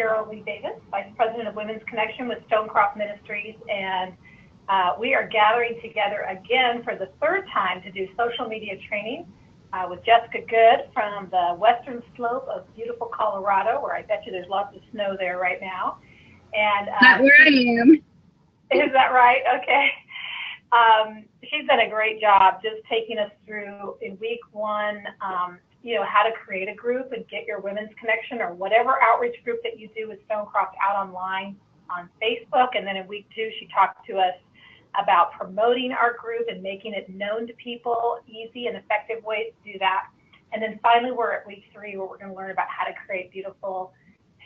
Cheryl Lee Davis, Vice President of Women's Connection with Stonecroft Ministries, and we are gathering together again for the third time to do social media training with Jessica Good from the western slope of beautiful Colorado, where I bet you there's lots of snow there right now. And not where I am. Is that right? Okay. She's done a great job just taking us through in week one, you know, how to create a group and get your women's connection or whatever outreach group that you do with Stonecroft out online on Facebook. And then in week two, she talked to us about promoting our group and making it known to people, easy and effective ways to do that. And then finally, we're at week three, where we're going to learn about how to create beautiful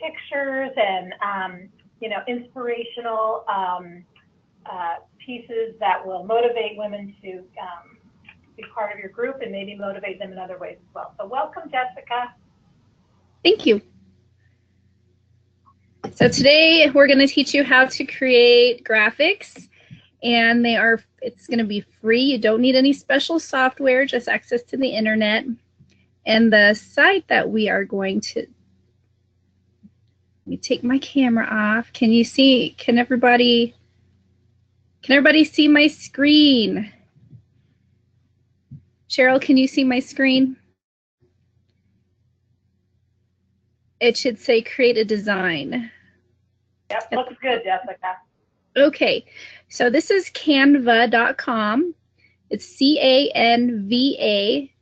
pictures and, you know, inspirational pieces that will motivate women to be part of your group and maybe motivate them in other ways as well. So welcome, Jessica. Thank you. So today we're going to teach you how to create graphics, and it's going to be free. You don't need any special software, just access to the internet. And the site that we are going to, let me take my camera off. Can everybody see my screen? Cheryl, can you see my screen? It should say create a design. Yep, looks good, Jessica. Okay, so this is canva.com. It's C-A-N-V-A,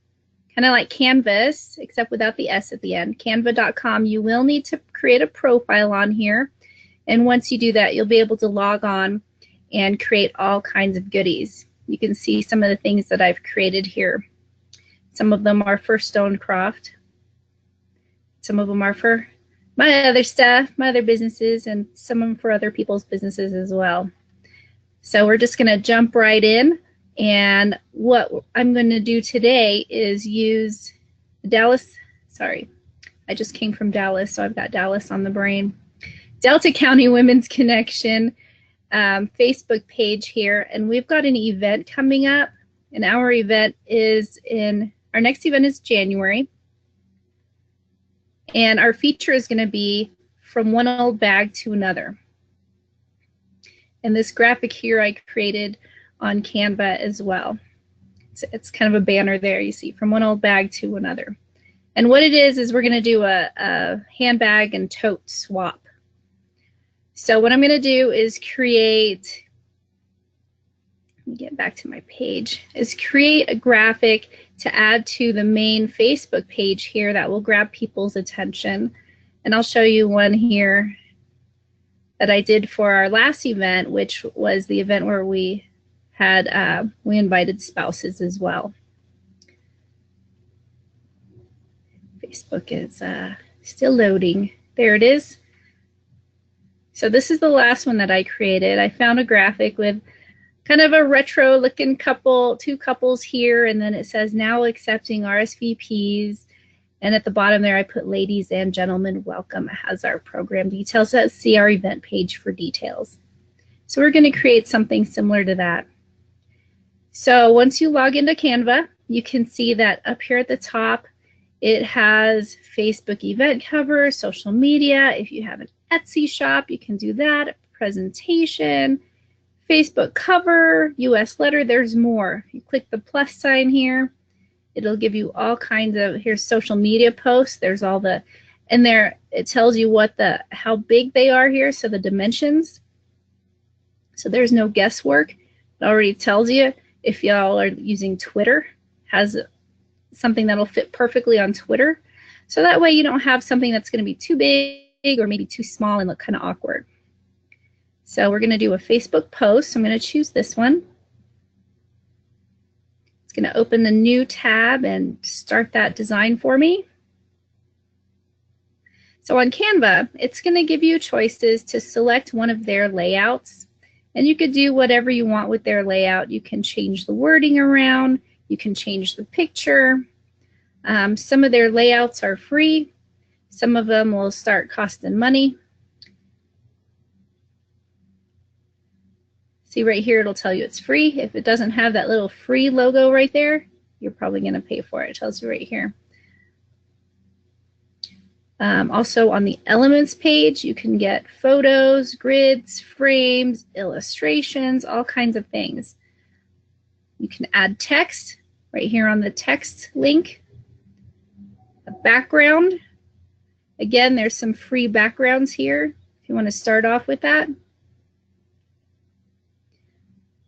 kind of like canvas, except without the S at the end. Canva.com. You will need to create a profile on here. And once you do that, you'll be able to log on and create all kinds of goodies. You can see some of the things that I've created here. Some of them are for Stonecroft. Some of them are for my other stuff, my other businesses, and some of them for other people's businesses as well. So we're just going to jump right in. And what I'm going to do today is use Dallas, sorry, I just came from Dallas, so I've got Dallas on the brain. Delta County Women's Connection Facebook page here, and we've got an event coming up, and our next event is January, and our feature is going to be from one old bag to another. And this graphic here I created on Canva as well. It's kind of a banner there, you see, from one old bag to another. And what it is we're going to do a handbag and tote swap. So what I'm going to do is create, let me get back to my page, is create a graphic to add to the main Facebook page here that will grab people's attention. And I'll show you one here that I did for our last event, which was the event where we had, we invited spouses as well. Facebook is still loading. There it is. So this is the last one that I created. I found a graphic with kind of a retro looking couple, two couples here, and then it says now accepting RSVPs. And at the bottom there I put ladies and gentlemen welcome. It has our program details. Let's see our event page for details. So we're going to create something similar to that. So once you log into Canva, you can see that up here at the top it has Facebook event cover, social media. If you have an Etsy shop, you can do that. Presentation, Facebook cover, US letter, there's more. You click the plus sign here, it'll give you all kinds of, here's social media posts, there's all the, and there it tells you how big they are here, so the dimensions. So there's no guesswork. It already tells you if y'all are using Twitter, has something that'll fit perfectly on Twitter. So that way you don't have something that's going to be too big or maybe too small and look kind of awkward. So we're going to do a Facebook post. I'm going to choose this one. It's going to open a new tab and start that design for me. So on Canva, it's going to give you choices to select one of their layouts. And you could do whatever you want with their layout. You can change the wording around. You can change the picture. Some of their layouts are free. Some of them will start costing money. See right here, it'll tell you it's free. If it doesn't have that little free logo right there, you're probably going to pay for it. It tells you right here. Also on the elements page, you can get photos, grids, frames, illustrations, all kinds of things. You can add text right here on the text link, a background. Again, there's some free backgrounds here if you want to start off with that.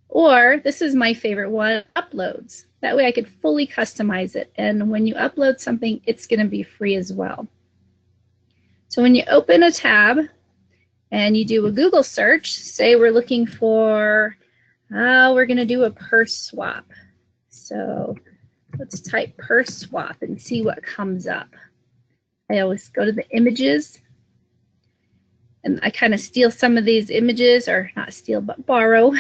Or this is my favorite one, uploads. That way I could fully customize it. And when you upload something, it's going to be free as well. So when you open a tab and you do a Google search, say we're looking for, we're going to do a purse swap. So let's type purse swap and see what comes up. I always go to the images, and I kind of steal some of these images, or not steal, but borrow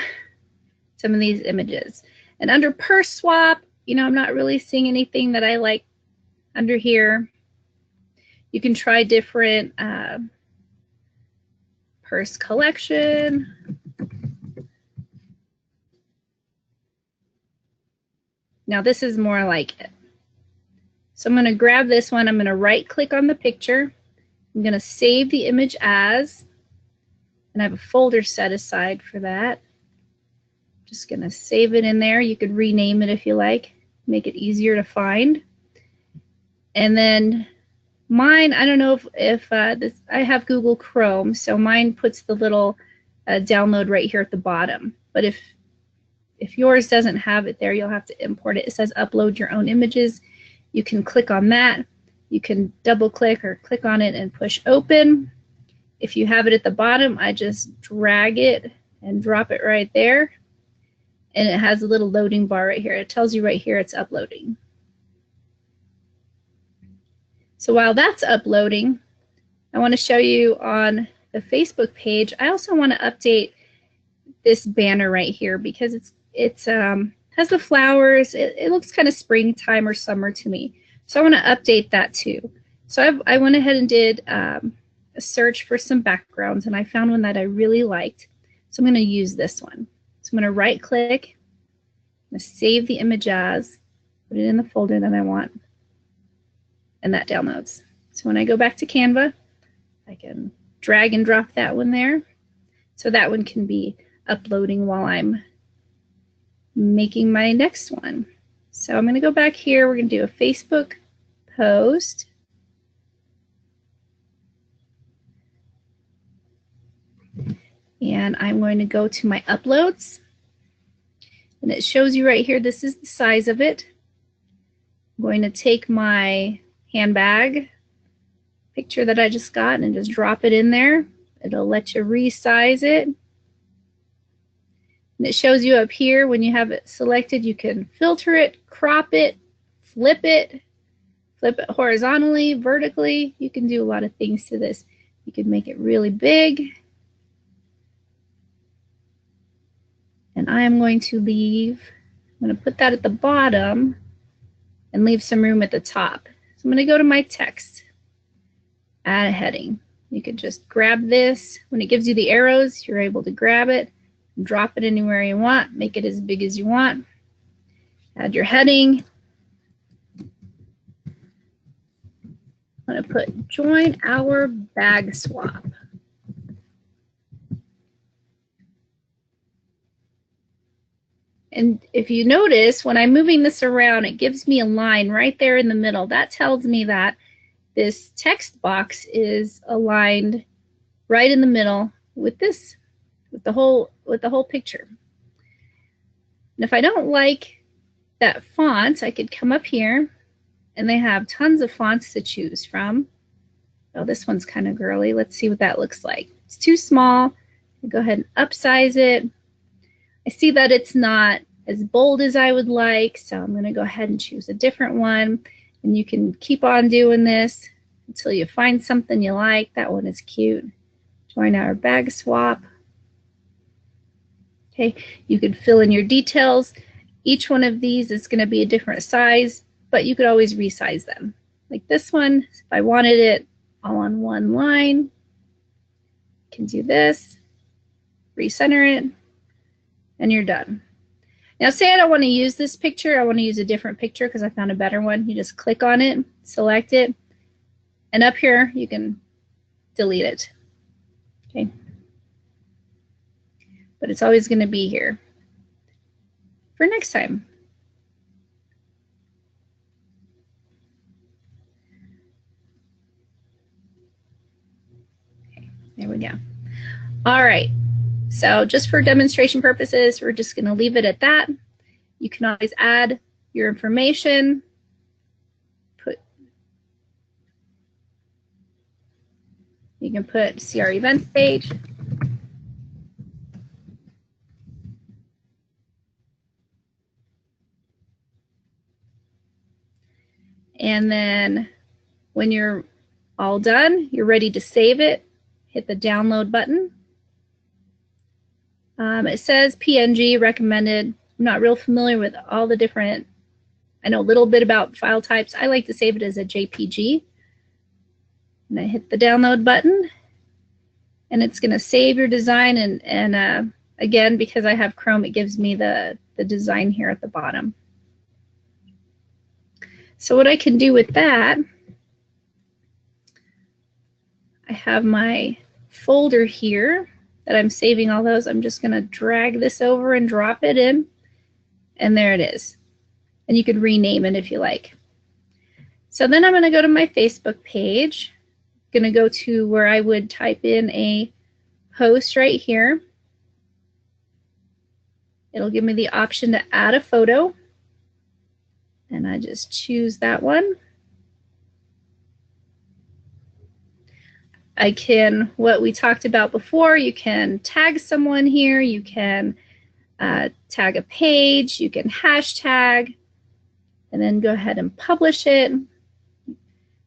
some of these images. And under purse swap, you know, I'm not really seeing anything that I like under here. You can try different purse collection. Now this is more like it. So I'm going to grab this one. I'm going to right click on the picture. I'm going to save the image as, and I have a folder set aside for that. Just going to save it in there. You could rename it if you like, make it easier to find. And then mine, I don't know if this, I have Google Chrome, so mine puts the little download right here at the bottom. But if yours doesn't have it there, you'll have to import it. It says upload your own images. You can click on that. You can double click or click on it and push open. If you have it at the bottom, I just drag it and drop it right there. And it has a little loading bar right here. It tells you right here it's uploading. So while that's uploading, I want to show you on the Facebook page, I also want to update this banner right here because it's has the flowers. It looks kind of springtime or summer to me. So I want to update that too. So I went ahead and did a search for some backgrounds, and I found one that I really liked. So I'm going to use this one. So I'm going to right click, I'm going to save the image as, put it in the folder that I want, and that downloads. So when I go back to Canva, I can drag and drop that one there. So that one can be uploading while I'm making my next one. So I'm going to go back here. We're going to do a Facebook post. And I'm going to go to my uploads. And it shows you right here, this is the size of it. I'm going to take my handbag picture that I just got and just drop it in there. It'll let you resize it. And it shows you up here when you have it selected, you can filter it, crop it, flip it horizontally, vertically. You can do a lot of things to this. You can make it really big. And I am going to leave, I'm going to put that at the bottom and leave some room at the top. So I'm going to go to my text, add a heading. You could just grab this. When it gives you the arrows, you're able to grab it, drop it anywhere you want, make it as big as you want. Add your heading. I'm going to put join our bag swap. And if you notice, when I'm moving this around, it gives me a line right there in the middle. That tells me that this text box is aligned right in the middle with this, with the whole picture. And if I don't like that font, I could come up here, and they have tons of fonts to choose from. Oh, this one's kind of girly. Let's see what that looks like. It's too small. I'll go ahead and upsize it. I see that it's not as bold as I would like, so I'm going to go ahead and choose a different one. And you can keep on doing this until you find something you like. That one is cute. Join our bag swap. Okay, you could fill in your details. Each one of these is going to be a different size, but you could always resize them. Like this one, if I wanted it all on one line, I can do this, recenter it, and you're done. Now say I don't want to use this picture, I want to use a different picture because I found a better one. You just click on it, select it, And up here, you can delete it. Okay. But it's always going to be here for next time. Okay, there we go. All right. So just for demonstration purposes, we're just going to leave it at that. You can always add your information. You can put CR events page. And then when you're all done, you're ready to save it, hit the download button. It says PNG recommended. I'm not real familiar with all the different, I know a little bit about file types. I like to save it as a JPG. And I hit the download button, and it's going to save your design. And again, because I have Chrome, it gives me the design here at the bottom. So what I can do with that, I have my folder here that I'm saving all those. I'm just going to drag this over and drop it in, and there it is. And you could rename it if you like. So then I'm going to go to my Facebook page. I'm going to go to where I would type in a post right here. It'll give me the option to add a photo. And I just choose that one. I can, what we talked about before, you can tag someone here, you can tag a page, you can hashtag, and then go ahead and publish it.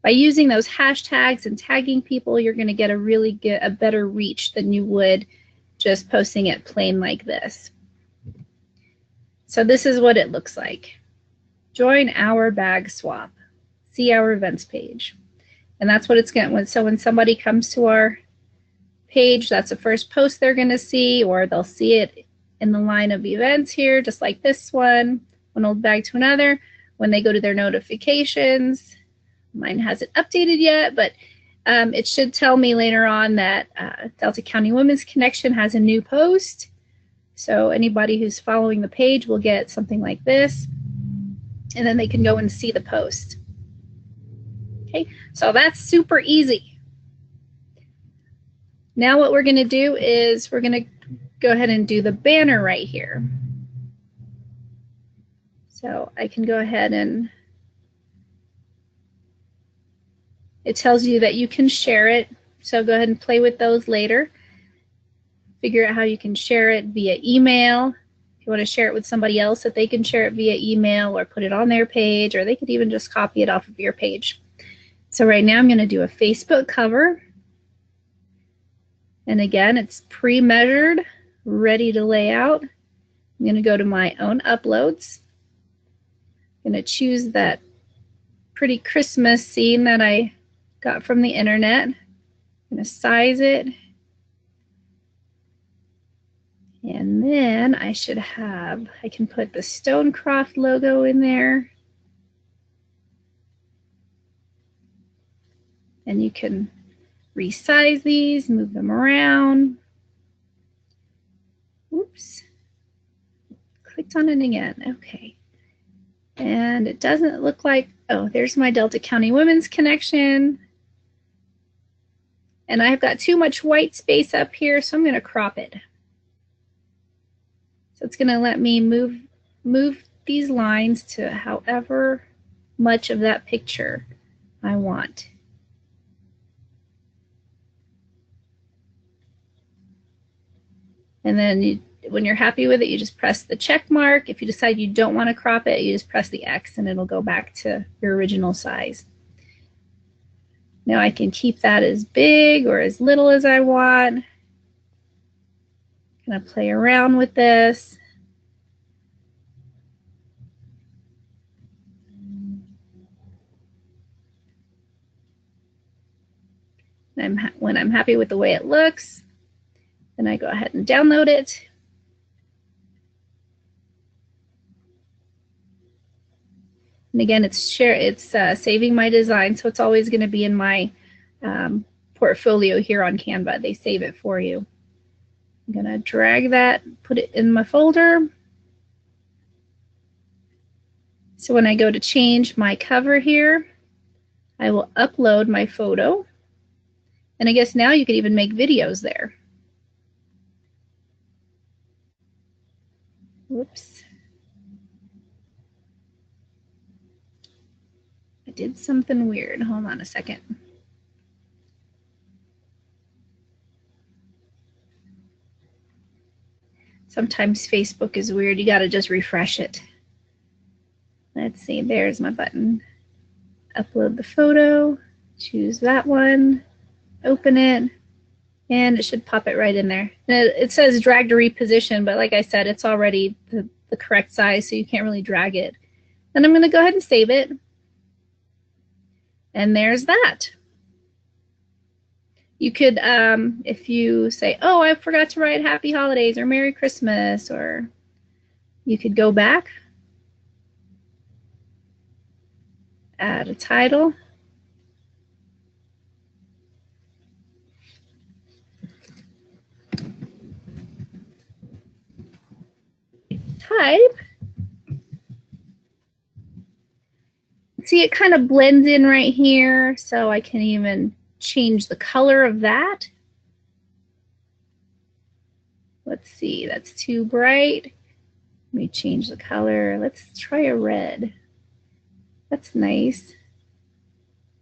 By using those hashtags and tagging people, you're going to get a better reach than you would just posting it plain like this. So this is what it looks like. Join our bag swap. See our events page. And that's what it's going to, so when somebody comes to our page, that's the first post they're going to see, or they'll see it in the line of events here, just like this one old bag to another. When they go to their notifications, mine hasn't updated yet, but it should tell me later on that Delta County Women's Connection has a new post. So anybody who's following the page will get something like this, and then they can go and see the post. Okay, so that's super easy. Now what we're going to do is we're going to go ahead and do the banner right here. So I can go ahead and it tells you that you can share it. So go ahead and play with those later. Figure out how you can share it via email. If you want to share it with somebody else, that they can share it via email or put it on their page, or they could even just copy it off of your page. So right now I'm going to do a Facebook cover. And again, it's pre-measured, ready to lay out. I'm going to go to my own uploads. I'm going to choose that pretty Christmas scene that I got from the internet. I'm going to size it. And then I should have, I can put the Stonecroft logo in there. And you can resize these, move them around. Oops. Clicked on it again. Okay. And it doesn't look like, oh, there's my Delta County Women's Connection. And I've got too much white space up here, so I'm going to crop it. So it's going to let me move these lines to however much of that picture I want. And then when you're happy with it, you just press the check mark. If you decide you don't want to crop it, you just press the X and it'll go back to your original size. Now I can keep that as big or as little as I want. Gonna play around with this. When I'm happy with the way it looks, then I go ahead and download it. And again, it's saving my design, so it's always going to be in my portfolio here on Canva. They save it for you. I'm going to drag that, put it in my folder. So when I go to change my cover here, I will upload my photo. And I guess now you could even make videos there. Whoops. I did something weird. Hold on a second. Sometimes Facebook is weird. You got to just refresh it. Let's see. There's my button. Upload the photo. Choose that one. Open it. And it should pop it right in there. It says drag to reposition, but like I said, it's already the correct size, so you can't really drag it. And I'm going to go ahead and save it. And there's that. You could, if you say, oh, I forgot to write Happy Holidays or Merry Christmas, or you could go back, add a title. Type. See, it kind of blends in right here, so I can even change the color of that. Let's see, that's too bright. Let me change the color. Let's try a red. That's nice.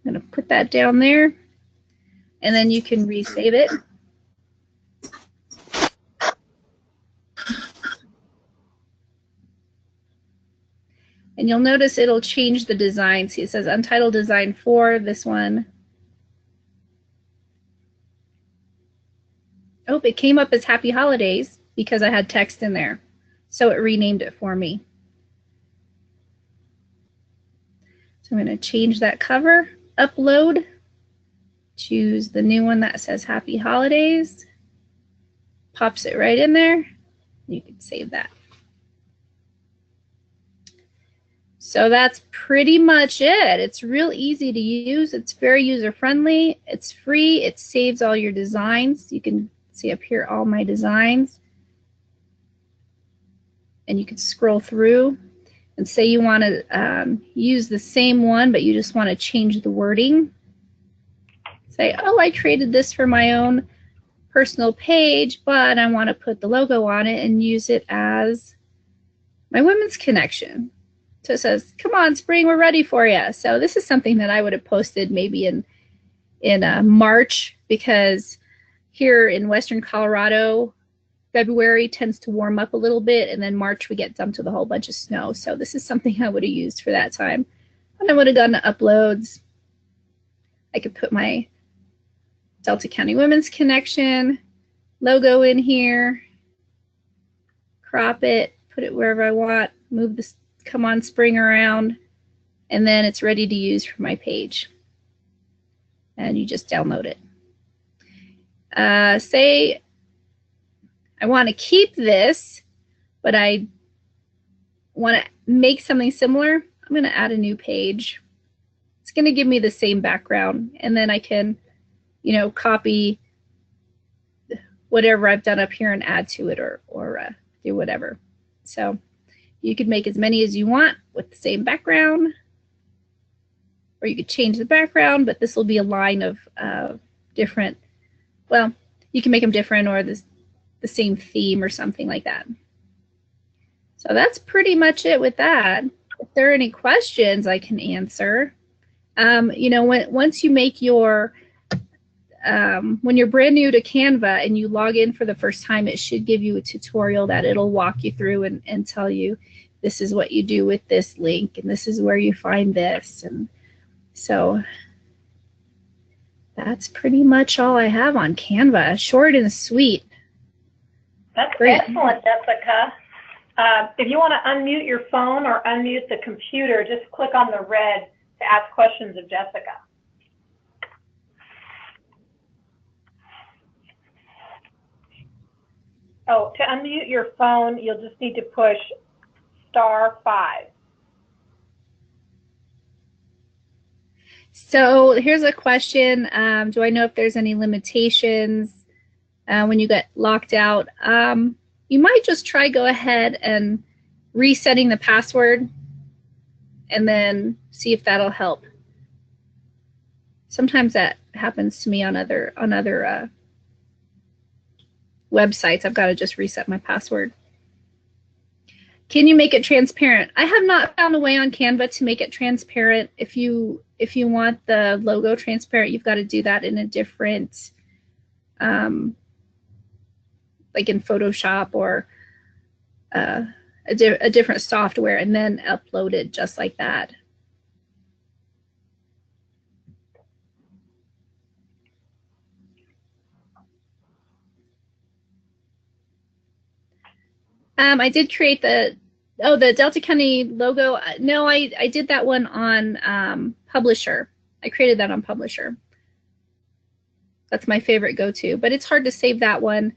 I'm going to put that down there, and then you can resave it. And you'll notice it'll change the design. See, it says Untitled Design 4, this one. Oh, it came up as Happy Holidays because I had text in there. So it renamed it for me. So I'm going to change that cover, upload, choose the new one that says Happy Holidays, pops it right in there. You can save that. So that's pretty much it. It's real easy to use. It's very user-friendly. It's free. It saves all your designs. You can see up here all my designs. And you can scroll through and say you want to use the same one, but you just want to change the wording. Say, oh, I created this for my own personal page, but I want to put the logo on it and use it as my women's connection. So it says, come on, spring, we're ready for you. So this is something that I would have posted maybe in March, because here in Western Colorado, February tends to warm up a little bit, and then March we get dumped with a whole bunch of snow. So this is something I would have used for that time. And I would have done uploads. I could put my Delta County Women's Connection logo in here, crop it, put it wherever I want, move this Come On Spring around, and then it's ready to use for my page. And you just download it. Say I want to keep this, but I want to make something similar. I'm going to add a new page. It's going to give me the same background, and then I can, you know, copy whatever I've done up here and add to it, or do whatever. So you could make as many as you want with the same background, or you could change the background, but this will be a line of different, well, you can make them different, or the same theme or something like that. So that's pretty much it with that. If there are any questions, I can answer. You know, once you make your, when you're brand new to Canva and you log in for the first time, it should give you a tutorial that it'll walk you through and tell you this is what you do with this link, and this is where you find this. And so that's pretty much all I have on Canva. Short and sweet. That's Great. Excellent, Jessica. If you want to unmute your phone or unmute the computer, just click on the red to ask questions of Jessica. Oh, to unmute your phone, you'll just need to push *5. So here's a question. Do I know if there's any limitations when you get locked out? You might just try go ahead and resetting the password and then see if that'll help. Sometimes that happens to me on other websites. I've got to just reset my password. Can you make it transparent? I have not found a way on Canva to make it transparent. If you want the logo transparent, you've got to do that in a different, like in Photoshop or a different software, and then upload it just like that. I did create the Delta County logo. No, I did that one on Publisher. I created that on Publisher. That's my favorite go-to, but it's hard to save that one.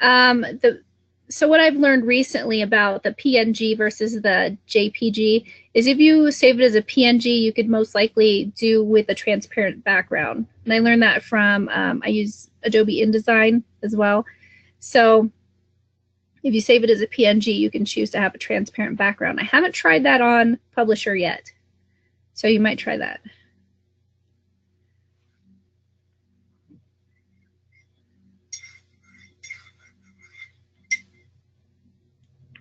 So what I've learned recently about the PNG versus the JPG is if you save it as a PNG, you could most likely do with a transparent background. And I learned that from, I use Adobe InDesign as well. So if you save it as a PNG, you can choose to have a transparent background. I haven't tried that on Publisher yet, so you might try that.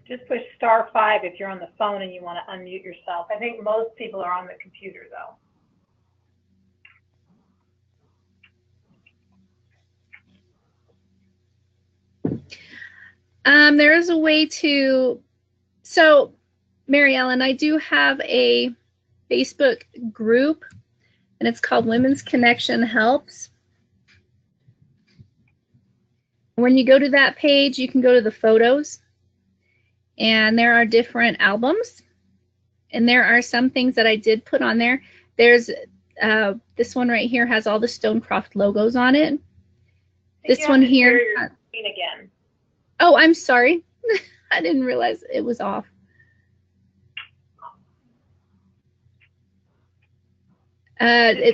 Just push *5 if you're on the phone and you want to unmute yourself. I think most people are on the computer, though. There is a way to, so Mary Ellen, I do have a Facebook group, and it's called Women's Connection Helps. When you go to that page, you can go to the photos, and there are different albums, and there are some things that I did put on there. There's this one right here has all the Stonecroft logos on it. This one here. Again. Oh, I'm sorry. I didn't realize it was off. I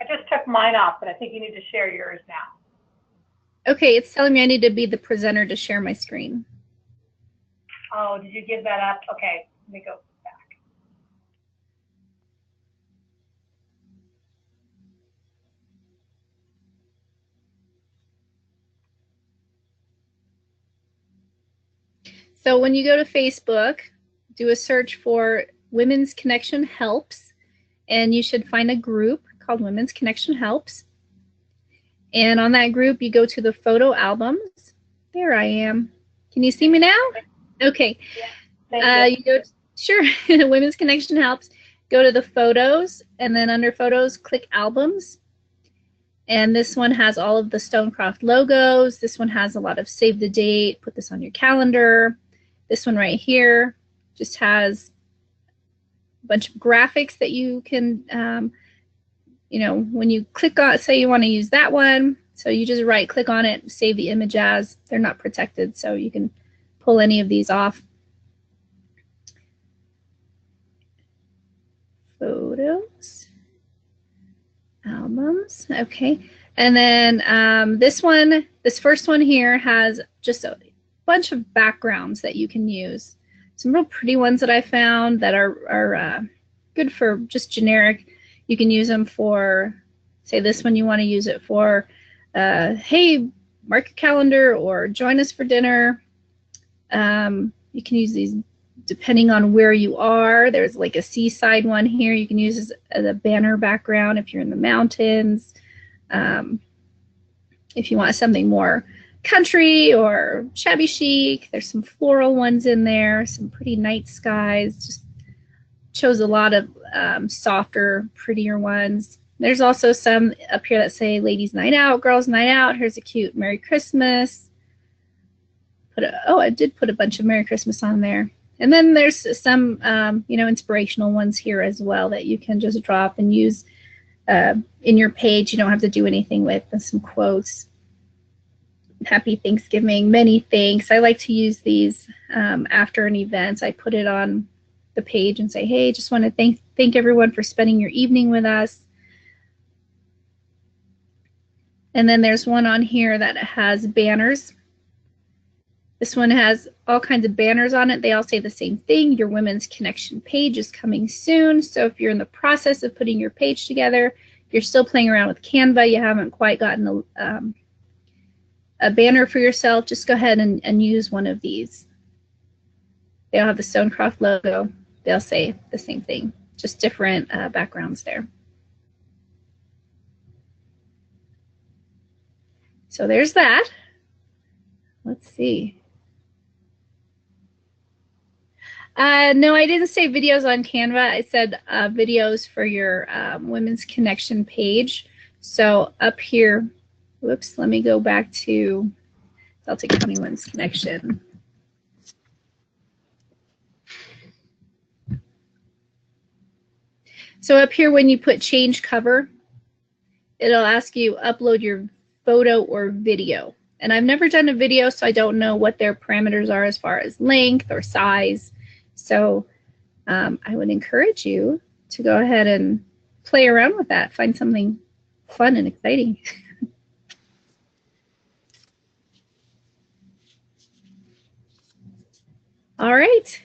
just took mine off, but I think you need to share yours now. Okay, it's telling me I need to be the presenter to share my screen. Oh, did you give that up? Okay, let me go back. So when you go to Facebook, do a search for Women's Connection Helps, and you should find a group called Women's Connection Helps. And on that group, you go to the photo albums. There I am. Can you see me now? Okay. Yeah, you go, sure, Women's Connection Helps. Go to the photos, and then under photos, click albums. And this one has all of the Stonecroft logos. This one has a lot of save the date, put this on your calendar. This one right here just has a bunch of graphics that you can, you know, when you click on, say you want to use that one, so you just right click on it, save the image as. They're not protected, so you can pull any of these off. Photos, albums, okay. And then this first one here has just a bunch of backgrounds that you can use. Some real pretty ones that I found that are good for just generic. You can use them for, say this one you want to use it for, hey, mark your calendar or join us for dinner. You can use these depending on where you are. There's like a seaside one here you can use as a banner background if you're in the mountains. If you want something more country or shabby chic, there's some floral ones in there, some pretty night skies. Just chose a lot of softer, prettier ones. There's also some up here that say ladies night out, girls night out. Here's a cute Merry Christmas. I did put a bunch of Merry Christmas on there. And then there's some, you know, inspirational ones here as well that you can just drop and use in your page. You don't have to do anything with. And some quotes. Happy Thanksgiving, many thanks. I like to use these after an event. I put it on the page and say, hey, just want to thank everyone for spending your evening with us. And then there's one on here that has banners. This one has all kinds of banners on it. They all say the same thing. Your Women's Connection page is coming soon. So if you're in the process of putting your page together, you're still playing around with Canva, you haven't quite gotten a banner for yourself, just go ahead and use one of these. They all have the Stonecroft logo. They'll say the same thing, just different backgrounds there. So there's that. Let's see. No, I didn't say videos on Canva. I said videos for your Women's Connection page. So up here, whoops, let me go back to Delta County Women's Connection. So up here, when you put change cover, it'll ask you upload your photo or video. And I've never done a video, so I don't know what their parameters are as far as length or size. So I would encourage you to go ahead and play around with that. Find something fun and exciting. All right.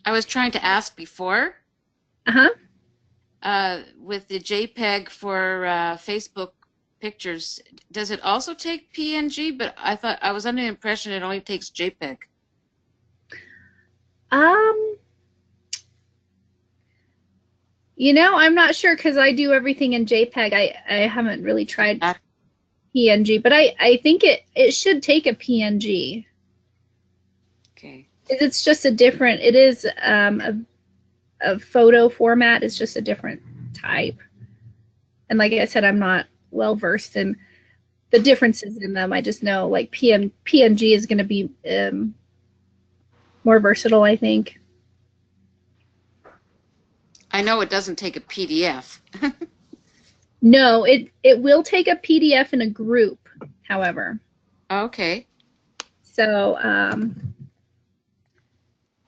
I was trying to ask before. With the JPEG for Facebook pictures, does it also take PNG? But I was under the impression it only takes JPEG. You know, I'm not sure because I do everything in JPEG. I haven't really tried PNG, but I think it should take a PNG. Okay. It's just a different, it is a photo format. It's just a different type. And like I said, I'm not well versed in the differences in them. I just know like PNG is going to be more versatile, I think. I know it doesn't take a PDF. No, it will take a PDF in a group, however. Okay. So, let's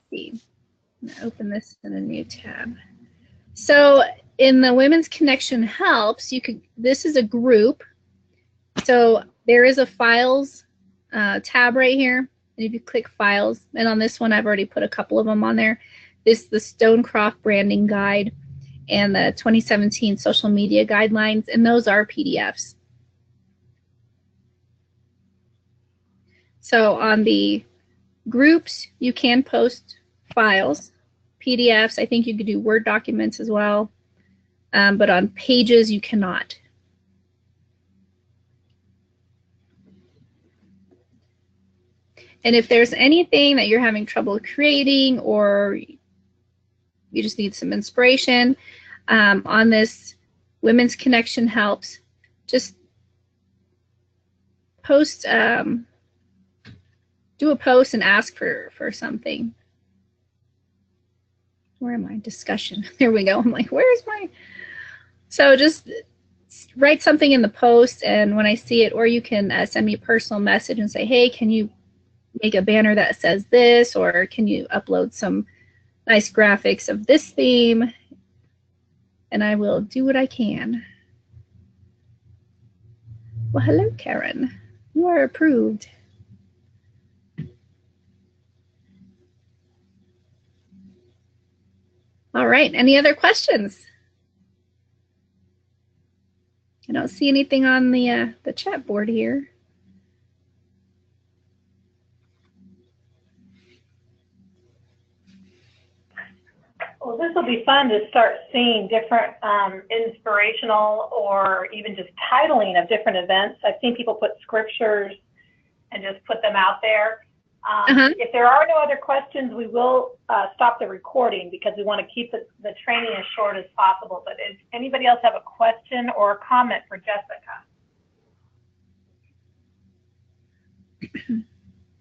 see. I'm going to open this in a new tab. So in the Women's Connection Helps, this is a group. So there is a Files tab right here. And if you click Files, and on this one, I've already put a couple of them on there. This is the Stonecroft Branding Guide and the 2017 Social Media Guidelines, and those are PDFs. So on the groups, you can post files, PDFs. I think you could do Word documents as well, but on pages, you cannot. And if there's anything that you're having trouble creating or you just need some inspiration on this Women's Connection Helps, just post, do a post and ask for something. Where am I? Discussion. There we go. I'm like, where's my? So just write something in the post, and when I see it, or you can send me a personal message and say, hey, can you make a banner that says this, or can you upload some nice graphics of this theme, and I will do what I can. Well, hello, Karen. You are approved. All right, any other questions? I don't see anything on the chat board here. Well, this will be fun to start seeing different inspirational or even just titling of different events. I've seen people put scriptures and just put them out there. If there are no other questions, we will stop the recording because we want to keep the training as short as possible. But does anybody else have a question or a comment for Jessica?